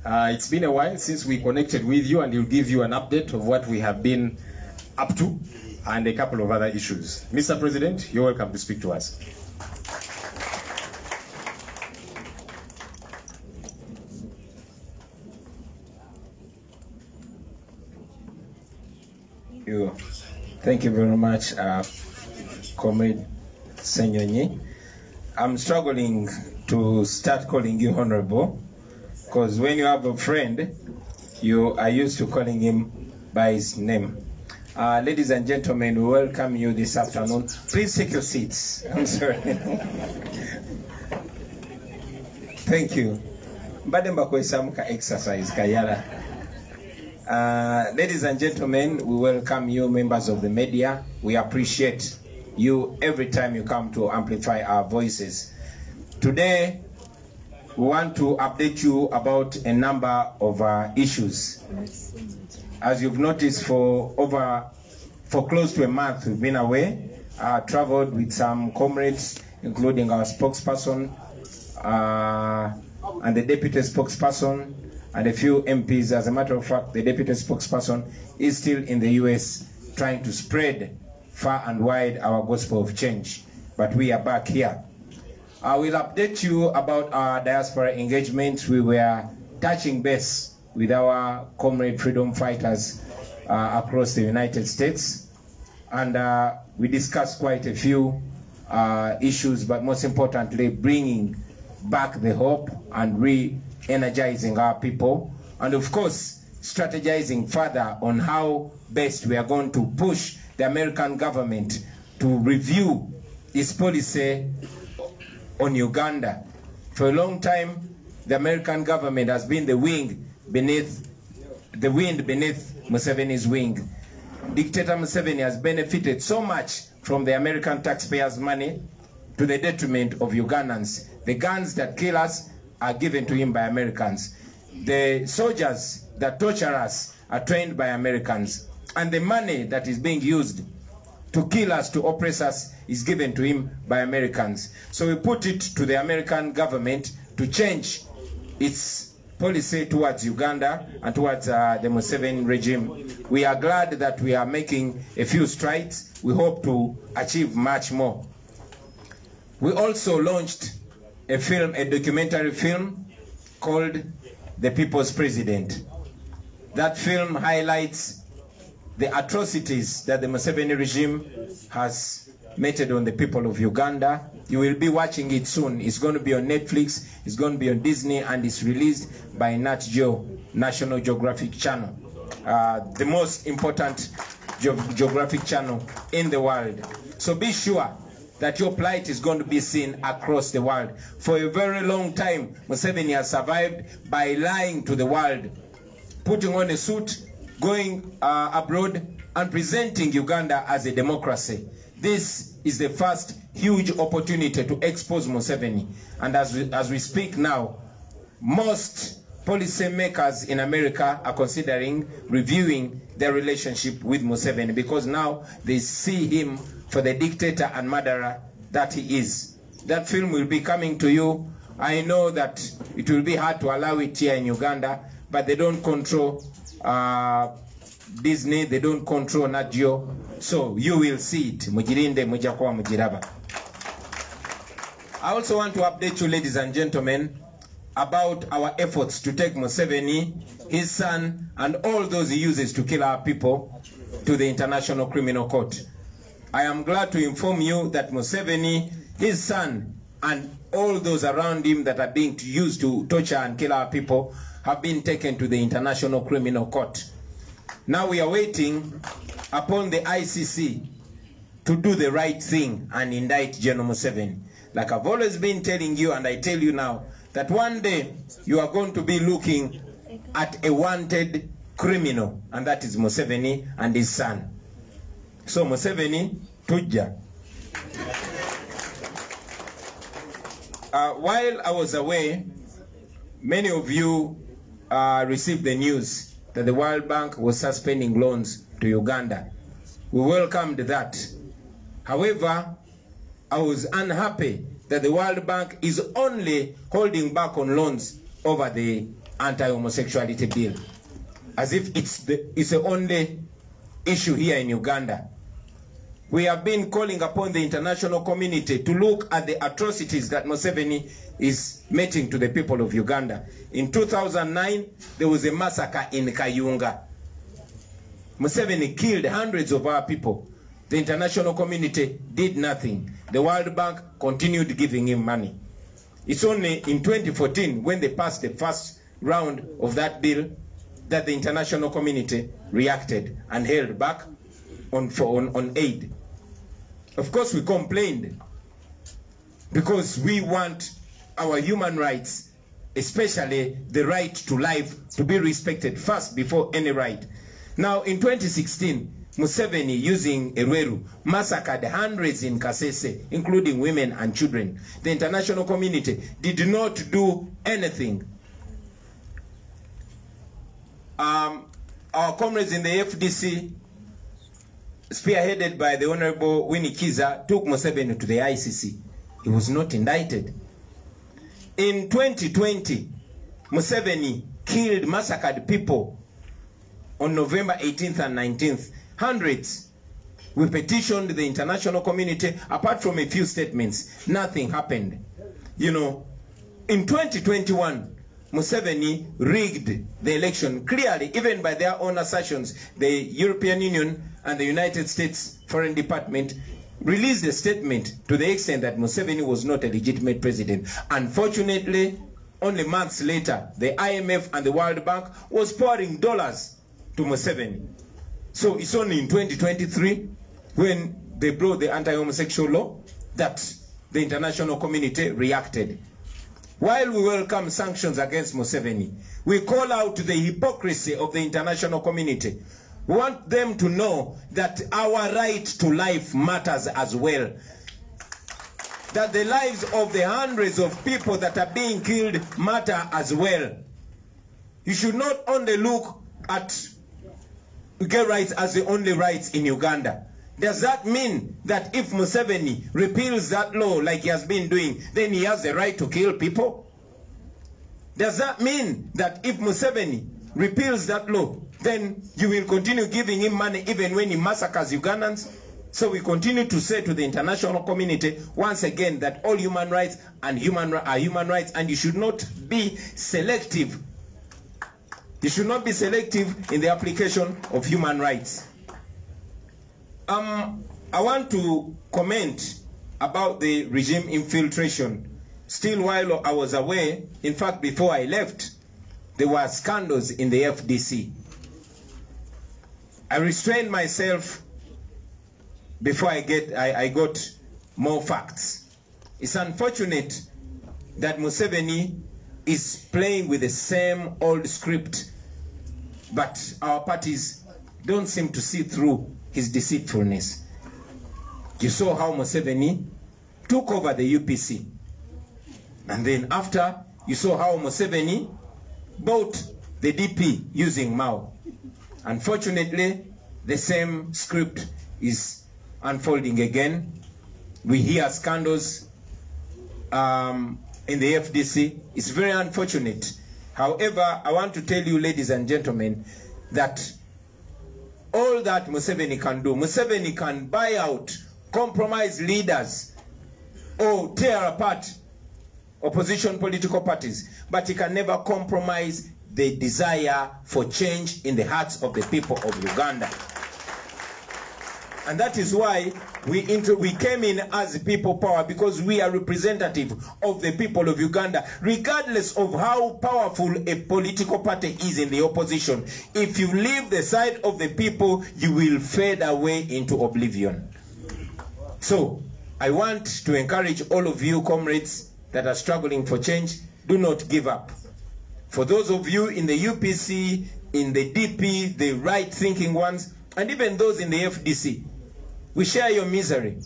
It's been a while since we connected with you, and he'll give you an update of what we have been up to and a couple of other issues. Mr. President, you're welcome to speak to us. Thank you very much, Comrade Senyonyi. I'm struggling to start calling you honorable, because when you have a friend, you are used to calling him by his name. Ladies and gentlemen, we welcome you this afternoon. Please take your seats. I'm sorry. Thank you. Exercise, Kayara. Ladies and gentlemen, we welcome you, members of the media. We appreciate you every time you come to amplify our voices. Today, we want to update you about a number of issues. As you've noticed, for close to a month, we've been away, traveled with some comrades, including our spokesperson and the deputy spokesperson, and a few MPs. As a matter of fact, the deputy spokesperson is still in the US trying to spread far and wide our gospel of change. But we are back here. I will update you about our diaspora engagements. We were touching base with our comrade freedom fighters across the United States. And we discussed quite a few issues, but most importantly, bringing back the hope and re-energizing our people. And of course, strategizing further on how best we are going to push the American government to review its policy on Uganda. For a long time, the American government has been the wind beneath Museveni's wing. Dictator Museveni has benefited so much from the American taxpayers' money to the detriment of Ugandans. The guns that kill us are given to him by Americans. The soldiers that torture us are trained by Americans. And the money that is being used to kill us, to oppress us, is given to him by Americans. So we put it to the American government to change its policy towards Uganda and towards the Museveni regime. We are glad that we are making a few strides. We hope to achieve much more. We also launched a documentary film called The People's President. That film highlights the atrocities that the Museveni regime has meted on the people of Uganda. You will be watching it soon. It's going to be on Netflix, it's going to be on Disney, and it's released by Nat Geo, National Geographic Channel, the most important geographic channel in the world. So be sure that your plight is going to be seen across the world. For a very long time, Museveni has survived by lying to the world, putting on a suit, going abroad, and presenting Uganda as a democracy. This is the first huge opportunity to expose Museveni. And as we speak now, most policymakers in America are considering reviewing their relationship with Museveni, because now they see him for the dictator and murderer that he is. That film will be coming to you. I know that it will be hard to allow it here in Uganda, but they don't control Disney, they don't control Nat Geo, so you will see it. Mujirinde mujakwa mujiraba. I also want to update you, ladies and gentlemen, about our efforts to take Museveni, his son, and all those he uses to kill our people to the International Criminal Court. I am glad to inform you that Museveni, his son, and all those around him that are being used to torture and kill our people have been taken to the International Criminal Court. Now we are waiting upon the ICC to do the right thing and indict General Museveni. Like I've always been telling you, and I tell you now, that one day you are going to be looking at a wanted criminal, and that is Museveni and his son. So Museveni, tuja. While I was away, many of you received the news that the World Bank was suspending loans to Uganda. We welcomed that. However, I was unhappy that the World Bank is only holding back on loans over the anti-homosexuality bill, as if it's the only issue here in Uganda. We have been calling upon the international community to look at the atrocities that Museveni is making to the people of Uganda. In 2009, there was a massacre in Kayunga. Museveni killed hundreds of our people. The international community did nothing. The World Bank continued giving him money. It's only in 2014, when they passed the first round of that bill, that the international community reacted and held back on aid. Of course, we complained because we want our human rights, especially the right to life, to be respected first before any right. Now, in 2016, Museveni, using Erweru, massacred hundreds in Kasese, including women and children. The international community did not do anything. Our comrades in the FDC, spearheaded by the Honorable Winnie Kiza, took Museveni to the ICC. He was not indicted. In 2020, Museveni massacred people on November 18th and 19th. Hundreds. We petitioned the international community. Apart from a few statements, nothing happened. You know, in 2021, Museveni rigged the election clearly, even by their own assertions. The European Union and the United States Foreign Department released a statement to the extent that Museveni was not a legitimate president. Unfortunately, only months later, the IMF and the World Bank was pouring dollars to Museveni. So it's only in 2023, when they brought the anti-homosexual law, that the international community reacted. While we welcome sanctions against Museveni, we call out the hypocrisy of the international community. We want them to know that our right to life matters as well. That the lives of the hundreds of people that are being killed matter as well. You should not only look at gay rights as the only rights in Uganda. Does that mean that if Museveni repeals that law like he has been doing, then he has the right to kill people? Does that mean that if Museveni repeals that law, then you will continue giving him money even when he massacres Ugandans? So we continue to say to the international community once again that all human rights are human rights, and you should not be selective. You should not be selective in the application of human rights. I want to comment about the regime infiltration. Still, while I was away, in fact, before I left, there were scandals in the FDC. I restrained myself before I got more facts. It's unfortunate that Museveni is playing with the same old script, but our parties don't seem to see through his deceitfulness. You saw how Museveni took over the UPC. And then after, you saw how Museveni bought the DP using Mao. Unfortunately, the same script is unfolding again. We hear scandals in the FDC. It's very unfortunate. However, I want to tell you, ladies and gentlemen, that all that Museveni can do, Museveni can buy out, compromise leaders, or tear apart opposition political parties, but he can never compromise the desire for change in the hearts of the people of Uganda. And that is why we came in as people power, because we are representative of the people of Uganda, regardless of how powerful a political party is in the opposition. If you leave the side of the people, you will fade away into oblivion. So, I want to encourage all of you comrades that are struggling for change, do not give up. For those of you in the UPC, in the DP, the right-thinking ones, and even those in the FDC, we share your misery,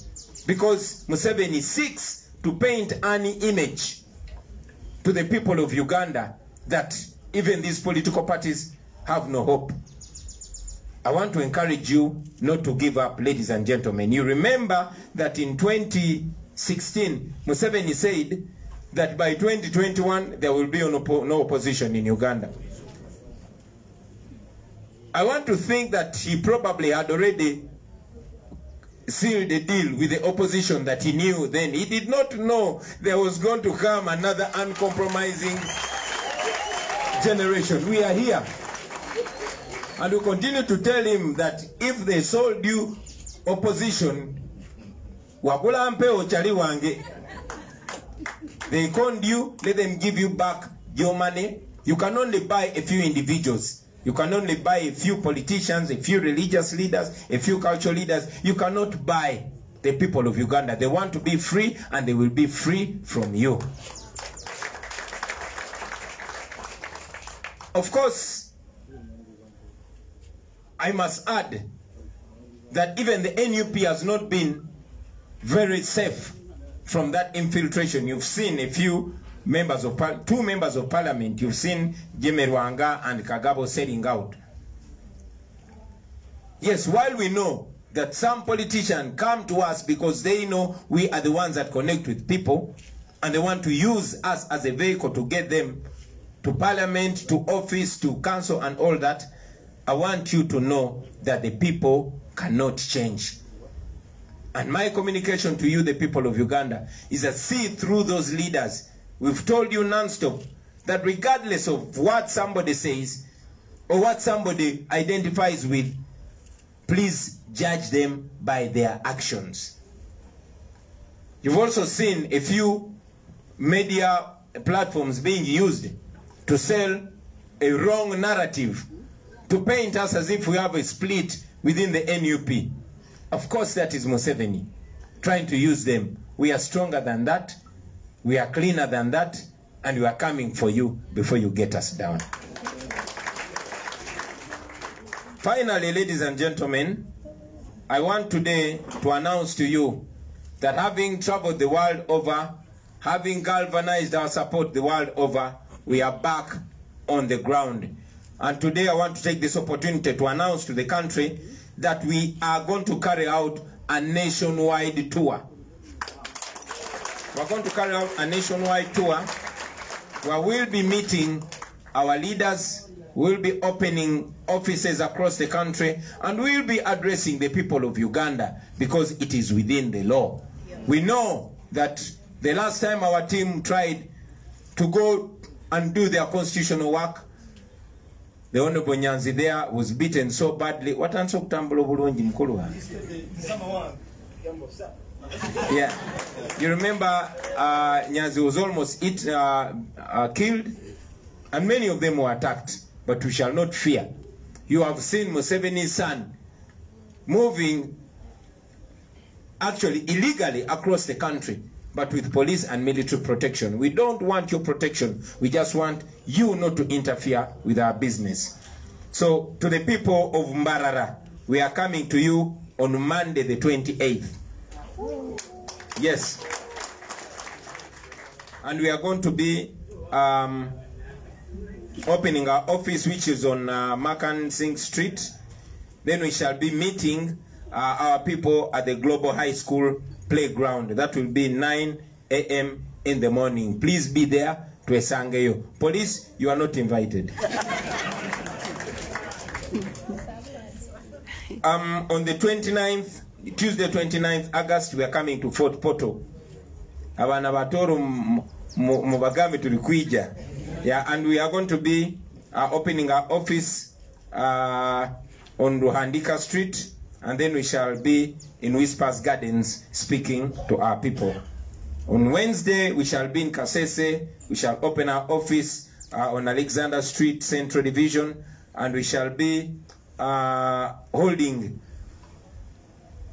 because Museveni seeks to paint an image to the people of Uganda that even these political parties have no hope. I want to encourage you not to give up, ladies and gentlemen. You remember that in 2016, Museveni said that by 2021 there will be no opposition in Uganda. I want to think that he probably had already sealed a deal with the opposition that he knew then. He did not know there was going to come another uncompromising generation. We are here. And we continue to tell him that if they sold you opposition, they conned you, let them give you back your money. You can only buy a few individuals. You can only buy a few politicians, a few religious leaders, a few cultural leaders. You cannot buy the people of Uganda. They want to be free, and they will be free from you. Of course, I must add that even the NUP has not been very safe from that infiltration. You've seen a few members of two members of parliament. You've seen Jemerwanga and Kagabo selling out. Yes, while we know that some politicians come to us because they know we are the ones that connect with people, and they want to use us as a vehicle to get them to parliament, to office, to council and all that, I want you to know that the people cannot change. And my communication to you, the people of Uganda, is that see through those leaders. We've told you non-stop that regardless of what somebody says or what somebody identifies with, please judge them by their actions. You've also seen a few media platforms being used to sell a wrong narrative, to paint us as if we have a split within the NUP. Of course, that is Museveni trying to use them. We are stronger than that. We are cleaner than that, and we are coming for you before you get us down. Finally, ladies and gentlemen, I want today to announce to you that having traveled the world over, having galvanized our support the world over, we are back on the ground. And today I want to take this opportunity to announce to the country that we are going to carry out a nationwide tour. We're going to carry out a nationwide tour where we'll be meeting our leaders, we'll be opening offices across the country, and we'll be addressing the people of Uganda because it is within the law. We know that the last time our team tried to go and do their constitutional work, the Honorable Nyanzi there was beaten so badly. What answer kutambula bulungi mukulu wange? Yeah, you remember Nyanzi was almost killed, and many of them were attacked. But we shall not fear. You have seen Museveni's son moving actually illegally across the country, but with police and military protection. We don't want your protection. We just want you not to interfere with our business. So to the people of Mbarara, we are coming to you on Monday the 28th. Yes. And we are going to be opening our office, which is on Makan Singh Street. Then we shall be meeting our people at the Global High School playground. That will be 9 a.m. in the morning. Please be there to Esangeyo. Police, you are not invited. On the 29th, Tuesday 29th August, we are coming to Fort Portal. Abana batoro mubagame tulikuija. Yeah, and we are going to be opening our office on Ruhandika Street, and then we shall be in Whispers Gardens speaking to our people. On Wednesday, we shall be in Kasese. We shall open our office on Alexander Street, Central Division, and we shall be holding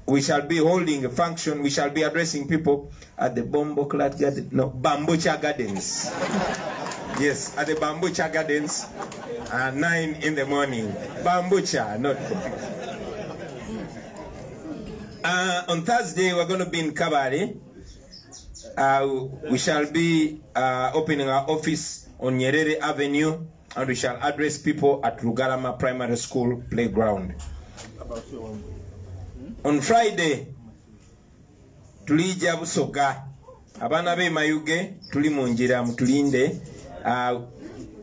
a function. We shall be addressing people at the Bambucha Gardens. Yes, at the Bambucha Gardens, 9 in the morning. Bambucha, not. On Thursday, we're going to be in Kabale. We shall be opening our office on Nyerere Avenue, and we shall address people at Rugarama Primary School playground. On Friday, tulija Busoga. abana be mayuge tuli munjira mutulinde.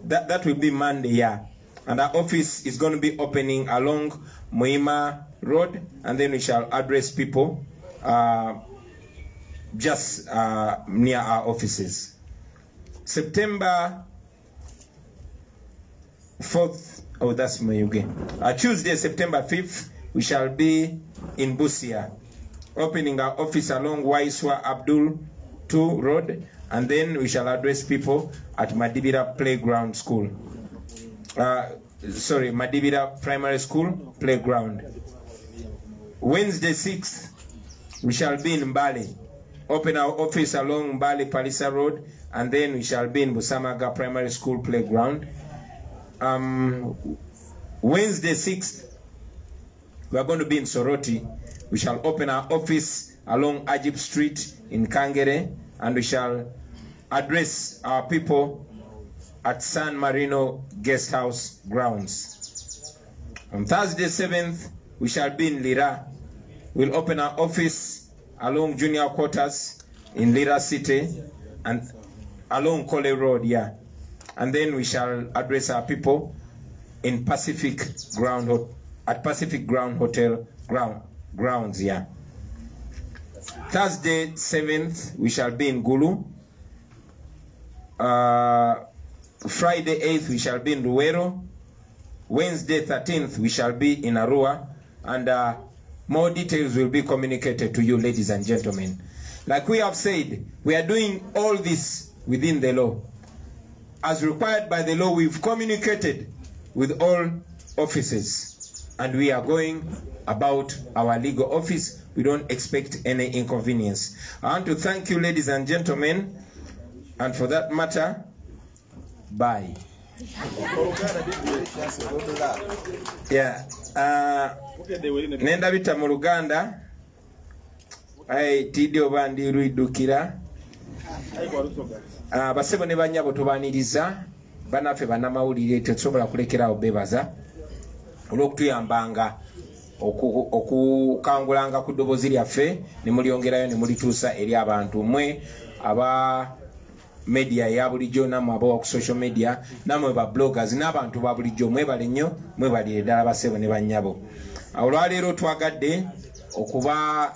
That will be Monday, yeah. And our office is going to be opening along Muhima Road, and then we shall address people just near our offices. September 4th, oh, that's Mayuge. Tuesday, September 5th, we shall be in Busia, opening our office along Waiswa Abdul 2 Road, and then we shall address people at Madibira Playground School. Madibira Primary School Playground. Wednesday 6th, we shall be in Mbale, open our office along Mbale Palisa Road, and then we shall be in Busamaga Primary School Playground. Wednesday 6th, we are going to be in Soroti. We shall open our office along Ajib Street in Kangere, and we shall address our people at San Marino Guest House grounds. On Thursday 7th, we shall be in Lira. We'll open our office along Junior Quarters in Lira City and along Kole Road, yeah. And then we shall address our people in Pacific Ground Hotel grounds, yeah. Thursday 7th, we shall be in Gulu. Friday 8th, we shall be in Ruwero. Wednesday 13th, we shall be in Arua. And more details will be communicated to you, ladies and gentlemen. Like we have said, we are doing all this within the law. As required by the law, we've communicated with all offices. And we are going about our legal office. We don't expect any inconvenience. I want to thank you, ladies and gentlemen. And for that matter, bye. Yeah. Nenda bita mu Uganda. Tidio bandi ruidukira. Basebo ne banyabo tubaniriza. Banafe banamawulire tesobola kulekera obebaza. Olwokutuyambanga okukangulanga ku ddobozi lyaffe ne mulyongerayo ne mulituusa eri abantu mwe aba media ya bulijjo namwe abo ku social media namwe ba bloggers n'abantu ba bulijjo mwebale nnyo mwebalire ddala basebo ne bannyabo. Olwaleero twagadde okuba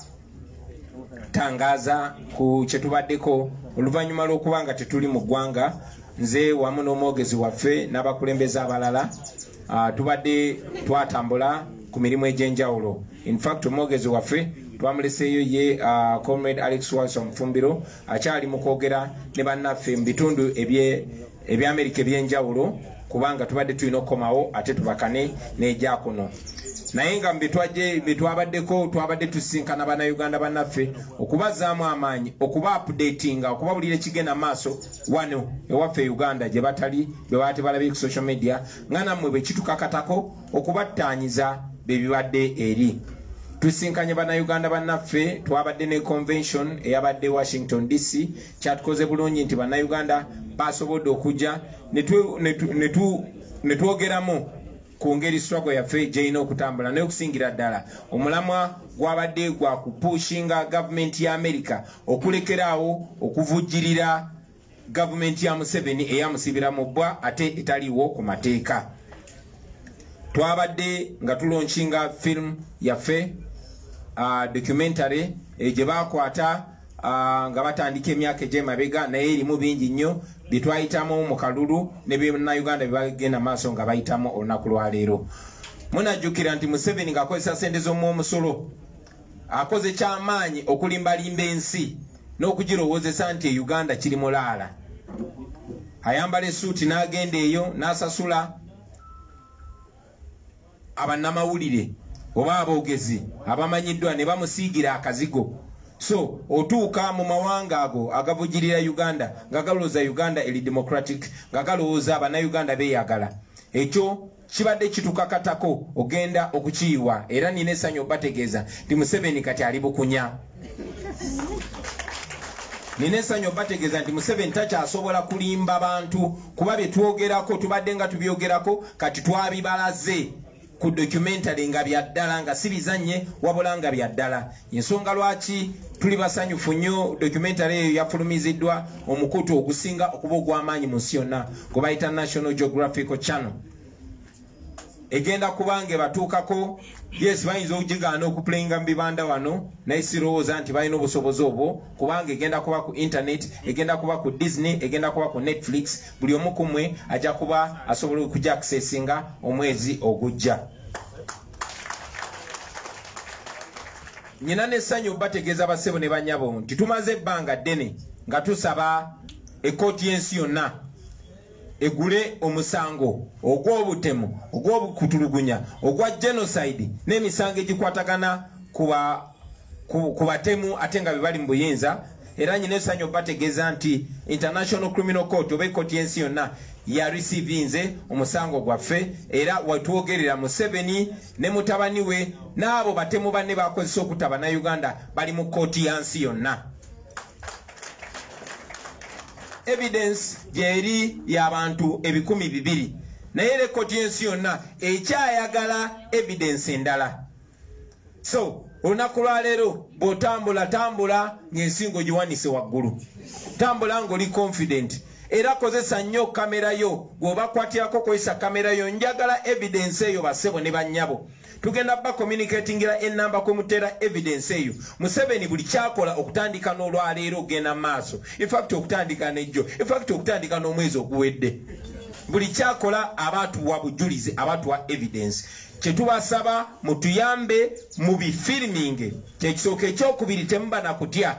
tangaza ku kyetubaddeko oluvannyuma lw'okuba nga tetuli mu ggwanga. Nze wamu n'omwogezi waffe n'abakulembeze abalala tubadde twatambula ku mirimu egy'enjawulo. In fact, omwogezi waffe twamuleseeyo ye Comrade Alex Watson Mufumbiro akyali mu kwogera ne bannaffe mu bitundu eby'Amerika eby'enjawulo kubanga tubadde tulina okukomawo ate tubakane n'ejja kuno. Naye nga betwabaddeko twabadde tusinkana bannayuganda bannaffe okubazaamu amaanyi okuba updatinga okubabulira ekigenda maaso wano ewaffe Uganda gye batali be baate balabye ku social media nga nammwe bwe kitukakatako okubattaanyiza bebibadde eri. Tusinkanye bannayuganda bannaffe twabadde ne convention eyabadde Washington DC. Kyatukoze bulungi nti bannayuganda basobodde okujja ne twogeramu ku ngeri struggle yaffe gy'erina okutambula n'okusingira ddala omulamwa gwabadde gwa kupushinga gavumenti ya America okulekeraawo okuvujjirira gavumenti ya Museveni eyamusibira mu bbwa ate etaliiwo ku mateeka. Twabadde nga tulaunchinga film yaffe documentary gye bakwata nga batandika emyaka egy'emabega naye erimu bingi nnyo bye twayitamu mu kalulu ne bannayuganda bye bagenda maaso nga bayitamu olunaku lwaleero. Munajjukira nti Museveni ng'akozesa ssente z'omwomusolo akoze kyamaanyi okulimbalimba ensi n'okugirowoozesa nti Uganda kiri mulaala. Ayambala essuuti n'agenda eyo n'asasula abannamawulire oba aboogezi abamanyiddwa ne bamusiigira akazigo. So otuuka mu mawanga ago agavujirira Uganda nga galowooza Uganda eri democratic nga galowooza abannayuganda beeyagala. Ekyo kibadde kitukakatako ogenda okukiyiwa era nina essanyu obategeeza nti Museveni kati ali bukunya. Nina essanyu obategeeza nti Museveni takyasobola kulimba bantu kuba bye twogerako tubadde nga tubyogerako kati twabibalaze ku documentary nga bya ddala nga si bizannye wabula nga bya ddala. Ensonga lwaki tuli basanyufu nnyo documentary eyo yafulumiziddwa omukutu ogusinga okuba ogw'amaanyi mu nsi yonna gwe bayita National Geographical Channel. Egenda kubanga batuukako, yes bayinza okugigaana okuplayinga mu bibanda wano naye sirowooza nti balina obusobozi obwo kubanga egenda kuba ku internet, egenda kuba ku Disney, egenda kuba ku Netflix. Buli omu ku mmwe ajja kuba asobola okujja accessinga omwezi ogujja. Nyina n'essanyu bategeeza bassebo ne bannyabo nti tumaze ebbanga ddene nga tusaba ekkooti y'ensi yonna egule omusango ogw'obutemu, ogw'obukutulugunya, ogwa genocide n'emisango egikwatagana ku batemu ate nga bali mu buyinza. Era nyina essanyu bategeeza nti International Criminal Court oba ekkooti y'ensi yonna ya receivinze omusango gwaffe, era watwogerera Museveni ne mutabani we n'abo batemu banne bakozesa okutaba na Uganda bali mu kkooti yansi yonna. Evidence gyeri y'abantu 200,000 naye kkooti y'ensi yonna ekyayagala evidence endala. So olunaku lwa leero bw'otambula ng'ensingo giwanise waggulu, tambula ng'oli confident. Era kozesa nnyo kamera yo, bw'obakwatirako kozesa kamera yo. Njagala evidence eyo bassebo ne bannyabo. Tugenda ba communicatingira ennamba kwe muteera evidence eyo. Museveni buli kyakola okutandika n'olwaleero genda maaso. In fact okutandika n'ejjo. In fact okutandika n'omwezi oguwedde. Buli kyakola abatuwa bujulizi, abatuwa evidence. Kyetubasaba mutuyambe mu bifilminge. Kyekisooka ekyokubiri temuba na kutya.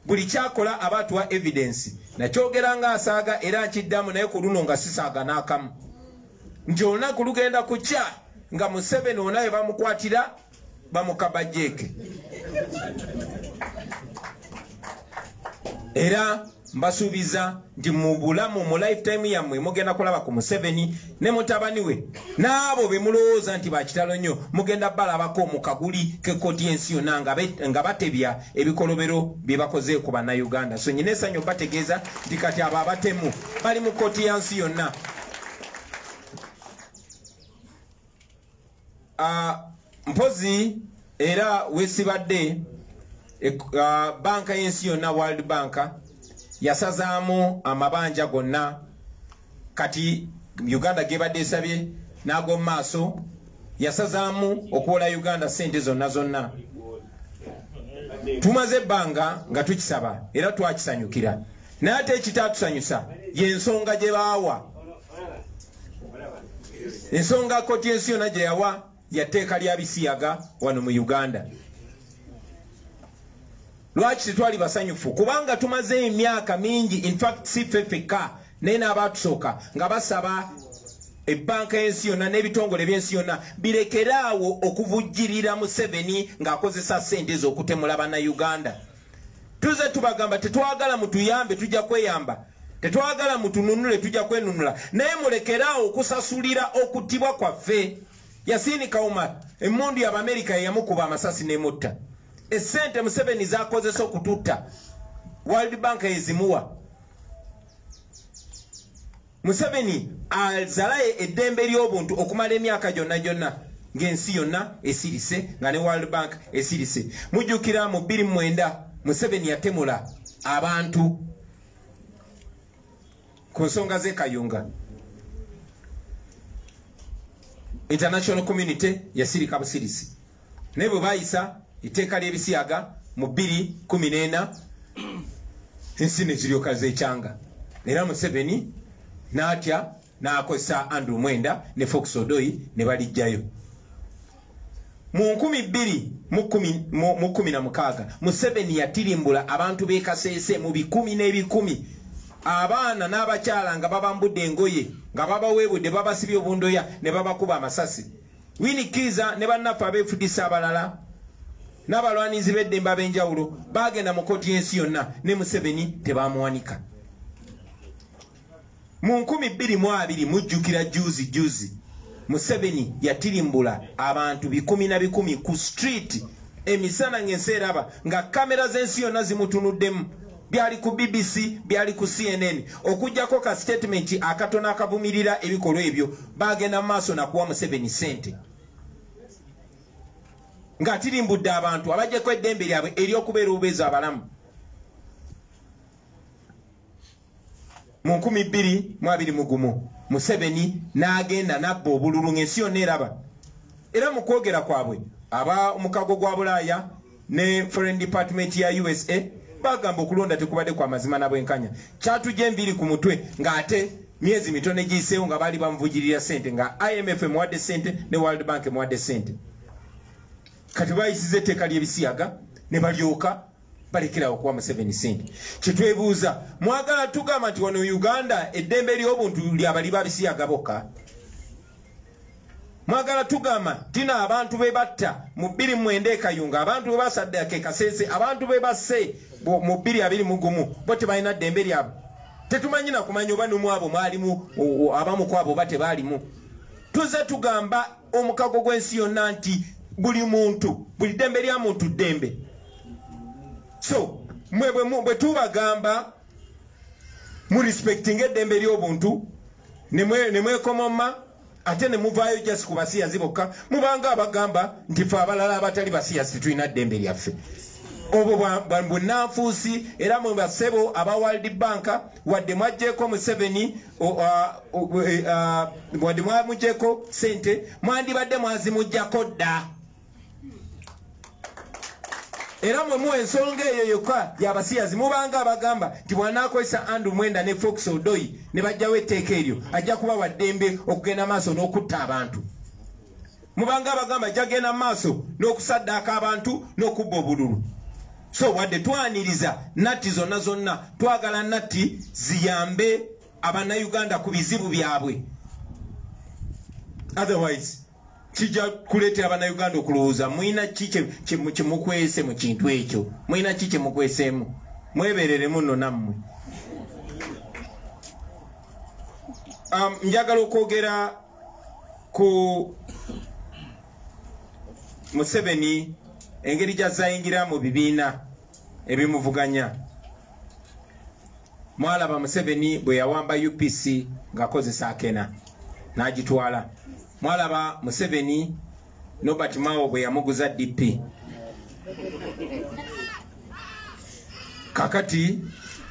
Buli kyakola abatuwa evidence. Nakyogera nga asaaga era nkiddamu naye ku luno nga sisaaga n'akamu. Nti olunaku lugenda kukya nga Museveni onaye bamukwatira bamukabajjeeke. Era mbasuubiza nti mu bulamu mu lifetime yammwe mugenda kulaba ku Museveni ne mutabani we n'abo be mulowooza nti bakitalo nnyo mugenda balabako mu kaguli k'ekkooti y'ensi yonna nga batebya ebikolobero bye bakoze ku bannayuganda. So nyina essanyu bategeeza nti kati abo abatemu bali mu kkooti y'ensi yonna. Mpozi era weesibadde banka y'ensi yonna World Bank yasazaamu amabanja gonna kati Uganda gebadde esabye n'ag'omu maaso yasazaamu okuwola Uganda sente zonna. Tumaze ebbanga nga tukisaba era twakisanyukira naye ate ekitatusanyusa y'ensonga gye baawa. Ensonga kkooti y'ensi yonna gye yawa yatteeka lya bisiyaga wano mu Uganda. Lwaki tetwali basanyufu? Kubanga tumaze emyaka mingi, in fact si ffeka naye n'abaatusooka nga basaba ebbanka y'ensi yonna n'ebitongole by'ensi yonna birekeraawo okuvujjirira Museveni ng'akozesa ssente z'okutemula bannayuganda. Tuze tubagamba tetwagala mutuyambe tujja kweyamba, tetwagala mutununule tujja kwenunula, naye mulekeraawo okusasulira okuttibwa kwaffe. Yasini Kauma emmundu y'Abamerika yamukuba amasasi n'emutta. Essente Museveni z'akozesa okututta World Bank ezimuwa. Museveni azalaye eddembe ly'obuntu okumala emyaka gyonna ng'ensi yonna esirise nga ne World Bank esirise. Mujjukira mu 2009 Museveni yatemula abantu ku nsonga z'e Kayunga. International community yasirika busirisi. Ne bwe bayisa itteeka ly'ebisiyaga mu 2014 ensi ne ziryoka zeekyanga. Era Museveni n'atya n'akozesa Andrew Mwenda ne Fox Odoi ne balijjayo. Mu 2016 Museveni yatirimbula abantu b'e Kasese mu 10,000 abaana n'abakyala nga babambudde engoye nga babaweebudde babasibye obundoya ne babakuba amasasi. Winikiza ne bannaffe abeefudisa abalala n'abalwanizi b'eddembe ab'enjawulo baagenda mu kkooti y'ensi yonna ne Museveni tebaamuwanika. Mu 2020 mujjukira juzi Museveni yatirimbula abantu 10,000 ku street emisana ng'ensi eraba nga kamera z'ensi yonna zimutunuddemu. Byali ku BBC, byali ku CNN, okujjako ka statement akatono akavumirira ebikolwa ebyo. Baagenda maaso nakuwa Museveni sente. nga tirimbudde abantu abajjeko eddembe lyabwe ery'okubeera obubeezi abalamu. Mu 2021 Museveni n'agenda n'abba obululu ng'ensi yonna eraba. Era mu kwogera kwabwe aba omukago gwa Bulaaya ne Foreign Department ya USA bagamba okulonda tekubadde kwa mazima na bwenkanya. Kyatujja enviri ku mutwe ng'ate myezi mitono egiyiseewo nga baali bamuvugirira ssente nga IMF emuwadde ssente ne World Bank emuwadde ssente. Kati bayisize etteeka ly'ebisiyaga ne balyoka balekerawo okuwa Museveni ssente. Kyetwebuuza, mwagala tugamba nti wano Uganda eddembe ly'obuntu lyabali babisiyaga bokka? Mwagala tugamba tina abantu bebatta mu 2009 Kayunga, abantu bebasadde ke Kasese, abantu bebasse mu 2021 bo tebalina ddembe lyabwe? Tetumanyi na kumanya oba numu abo mwalimu abamu kwabo bate balimu. Tuze tugamba omukago gw'ensi yonna nti buli muntu, buli ddembe lya muntu ddembe. So mwe tubagamba mu respecting eddembe ly'obuntu ne mwekomoma ate ne muvaayo just ku basiyazi bokka, mubanga abagamba nti fe abalala abatali basiyazi tulina ddembe lyaffe. Obwo bwannanfuusi era mu basebo aba World Bank wadde mwajjeeko Museveni wadde mwamugjeeko ssente mwandibadde mwazimuggyako dda. Era mwe muwa ensonga eyo yokka y'abasiyazi mubanga abagamba nti bw'anaakozesa Andrew Mwenda ne Fox Odoyi ne bajjawo etteeka eryo ajja kuba waddembe okugenda maaso n'okutta abantu. Mubanga abagamba ajja genda maaso n'okusaddaaka abantu n'okubba obululu. So wadde twaniriza natti zonna zonna, twagala natti ziyambe Abannayuganda ku bizibu byabwe. Otherwise kijja kuleetera Abannayuganda okulowooza mwina ki kye mukwese mu kintu ekyo, mwina ki kye mukweseemu, mwebereremu nno nammwe. Njagala okwogera ku Museveni engeri gy'azayingira mu bibiina ebimuvuganya. Mwalaba Museveni bwe yawamba UPC ng'akozesa akena n'agitwala. Mwalaba Museveni Norbert Mao bwe yamuguza DP. Kakati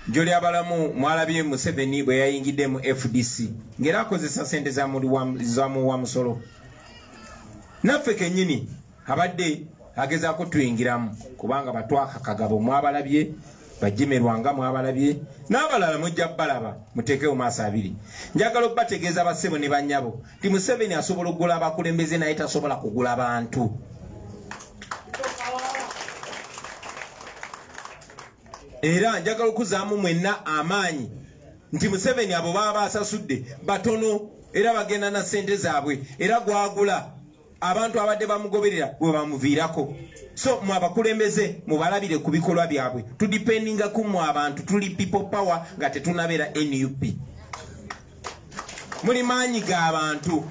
njoli abalamu mwalabye Museveni bwe yayingidde mu FDC ngera akozesa ssente za musolo. Naffe kennyini abadde agezaako tuyingiramu kubanga batwaka kagabo mwabalabye, bajemerwanga mwabalabye, n'abalala mujja balaba muteekewo maaso abiri. Njagala okubategeeza bassebo ne bannyabo nti Museveni asobola okugula abakulembeze naye tasobola kugula bantu. Era njagala okuzaamu mwenna amaanyi nti Museveni abo baba asasudde batono era bagenda na ssente zaabwe era gwagula abantu abadde bamugoberera bwe bamuviirako. So mwe abakulembeze mubalabire ku bikolwa byabwe, tudipendinga ku mwe abantu, tuli people power nga tetunabeera NUP. Muli maanyi g'abantu.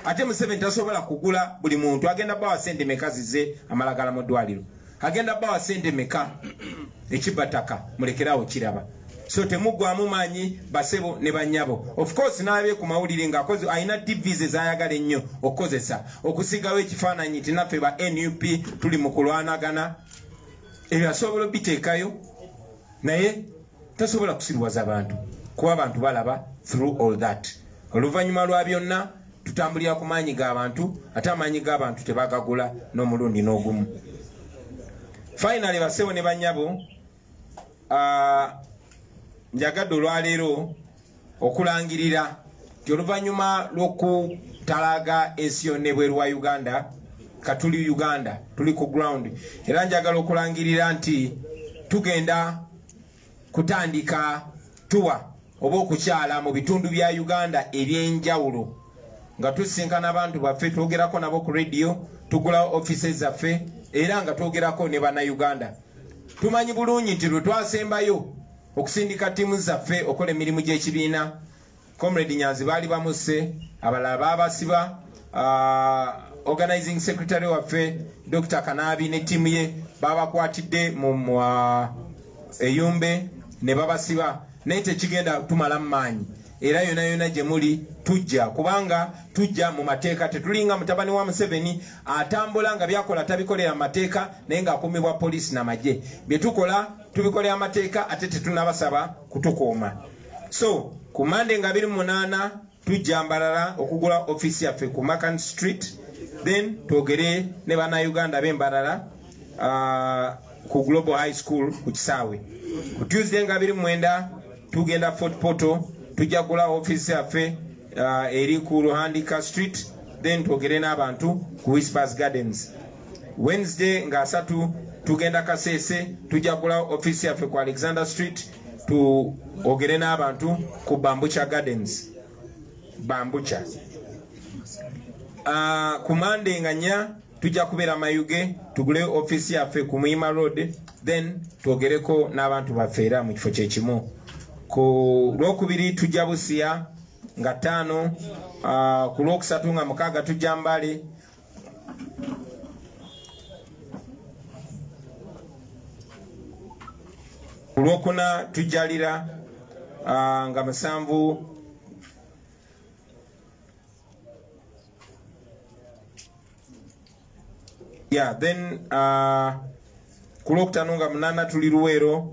Ate Museveni tasobola kugula buli muntu. Agenda bawa ssente meka zize amalagala mu ddwaliro, agenda bawa ssente meka ekibataka, mulekerawo kiraba. So temuggwamu maanyi basebo ne bannyabo. Of course n'abye ku mawulire ng'akoze ayina TVs ezayagala ennyo okukozesa okusigawo ekifaananyi nti naffe ba NUP tuli mu kulwanagana. Ebyo asobola obiteekayo naye tasobola kusiriwaza bantu kuba abantu balaba through all that. Oluvannyuma lwa byonna tutambulira ku maanyi g'abantu ate amaanyi g'abantu tebagagula n'omulundi n'ogumu. Finally basebo ne bannyabo, njagadde olwaleero okulangirira nti oluvannyuma lw'okutalaga ensi yonna ebweru wa Uganda, katuli Uganda tuli ku ground, era njagala okulangirira nti tugenda kutandika tuwa oba okukyala mu bitundu bya Uganda ebyenjawulo nga tusinkana abantu baffe, twogerako nabo ku radio, tugula offices zaffe era nga twogerako ne Bannayuganda. Tumanyi bulungi nti lwe twasembayo okusindika tiimu zaffe okola emirimu gy'ekibiina, Comrade Nyanzi baali bamusse, abalala baabasiba, organizing secretary waffe Dr. Kanabi ne tiimu ye babakwatidde mu eyumbe ne babasiba, naye tekigenda tumala maanyi. era yona yona gye muli tujja, kubanga tujja mu mateeka. Tetulinga mutabani wa Museveni atambula nga byakola tabikolera mateeka naye nga akumibwa poliisi n'amagye. Bye tukola tubikolera amateeka ate tetunabasaba kutukuuma. So ku Monday nga 28 tujja Mbarara okugula office yaffe ku Macan Street, then twogere ne bannayuganda b'Embarara ku Global High School ku Kisaawe. Ku Tuesday nga 29 tugenda Fort Portal tujja kugula office yaffe eri ku Ruhandika Street, then twogere n'abantu ku Whispers Gardens. Wednesday nga 3 tugenda Kasese tujja kugula office yaffe ku Alexander Street, tuogere n'abantu ku Bambucha Gardens. Bambucha. Ku Monday nga 4 tujja kubeera Mayuge tugule office yaffe ku Muhima Road, then twogereko n'abantu baffe era mu kifo kyekimu. Ku Lwokubiri tujja Busia nga 5, ku Lwokusatu nga 6 tujja Mbale, ku Lwokuna tujja Lira nga 7, then ku Lwokutano nga 8 tuli Luweero,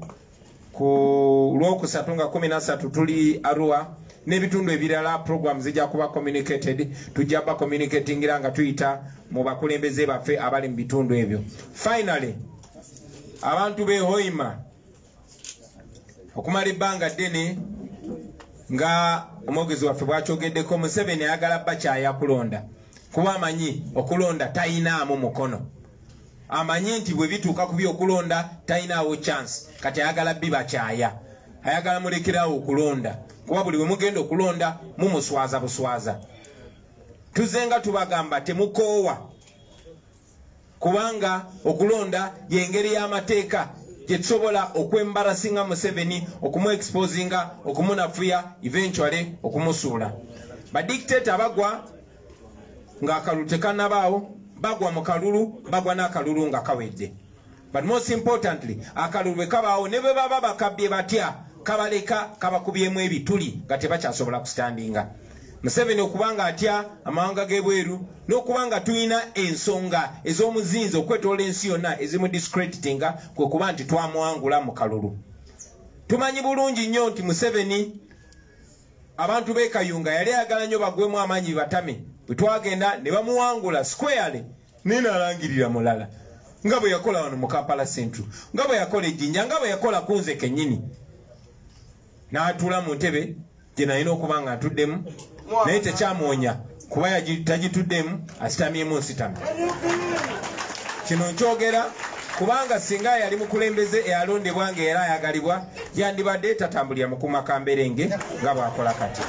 ku Lwokusatu nga 13 tuli Arua, n'ebitundu ebirala program zijja kuba communicated, tujja ba communicatingira nga tuyita mu bakulembeze baffe abali mu bitundu ebyo. Finally, abantu b'e Hoima okumala ebbanga ddene nga omwogezi waffe bw'akyogeddeko, Museveni ayagala bakyaya kulonda kuba amanyi okulonda tayinaamu mukono. Amanyi nti bwe bituuka ku by'okulonda tayinaawo chance, kati ayagala bibakyaya, ayagala mulekerawo okulonda kuba buli bwe mugenda okulonda mumuswaza buswaza. Tuzenga tubagamba temukoowa, kubanga okulonda y'engeri y'amateeka gye tusobola okwembarasinga Museveni, okumuexposinga, okumunafuya, eventually okumusuula. Badictator abagwa nga akalulu tekanabaawo, bagwa mu kalulu, bagwa n'akalulu nga kawedde. But most importantly, akalulu bwe kabaawo ne bwe baba bakabbye batya, kabaleka kabakubyemu ebituli nga tebakyasobola kustandinga. Museveni okubanga atya amawanga g'ebweru, n'okubanga tulina ensonga ez'omuzinzi okwetoola ensi yonna ezimudiscreditinga, kwe kuba nti twamuwangula mu kalulu. Tumanyi bulungi nnyo nti Museveni abantu b'e Kayunga yali ayagala nnyo bagwemu amaanyi batame, bwe twagenda ne bamuwangula squarely n'alangirira mulala, nga bwe yakola wano mu Kampala Central, nga bwe yakola Ejjinja, nga bwe yakola ku nze kennyini. N'atuula mu ntebe gye nalina okuba nga atuddemu, naye tekyamwonya kuba tagituddemu, asitamyemu nsitame. Kino nkyogera kubanga singa yali mukulembeze eyalondebwa ng'era ayagalibwa, yandibadde tatambulira mu kumakamberenge nga bw'akola kati.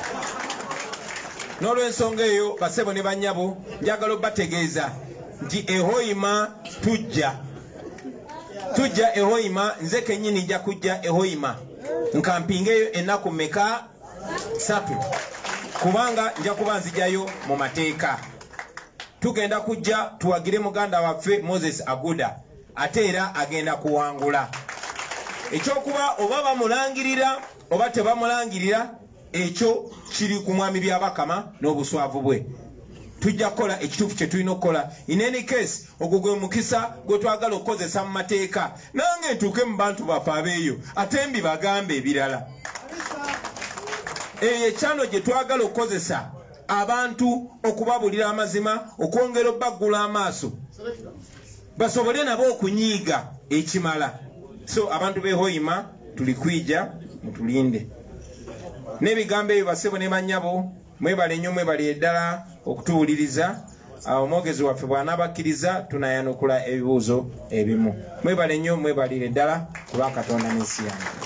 N'olw'ensonga eyo, basebo ne bannyabo, njagala obbategeeza nti e Hoima tujja e Hoima, nze kennyini nja kujja e Hoima nkampingeyo ennaku mmeka 3, kubanga nja kuba nzijayo mu mateeka. Tugenda kujja tuwagire muganda waffe Moses Aguda, ate era agenda kuwangula. Ekyokuba oba bamulangirira oba tebamulangirira, ekyo kiri ku mwami by'Abakama n'obuswavu bwe. Tujja kukola ekituufu kye tulina okukola. In any case, ogwo gwe mukisa gwe twagala okukozesa mu mateeka. Nange ntuuke mu bantu baffe abeeyo ate mbibagambe ebirala. Eyo ekyano gye twagala okukozesa abantu okubabulira amazima, okwongera obbaggula amaaso, basobole nabo okunyiiga ekimala. So abantu b'e Hoima tuli kwija mutulinde. N'ebigambo ebyo basebo ne bannyabo, mwebale nnyo, mwebale eddala okutuwuliriza. Omwogezi waffe bw'anaabakkiriza tunayanukula ebibuuzo ebimu. Mwebale nnyo, mwebalire eddala ku lwa Katonda n'ensi yange.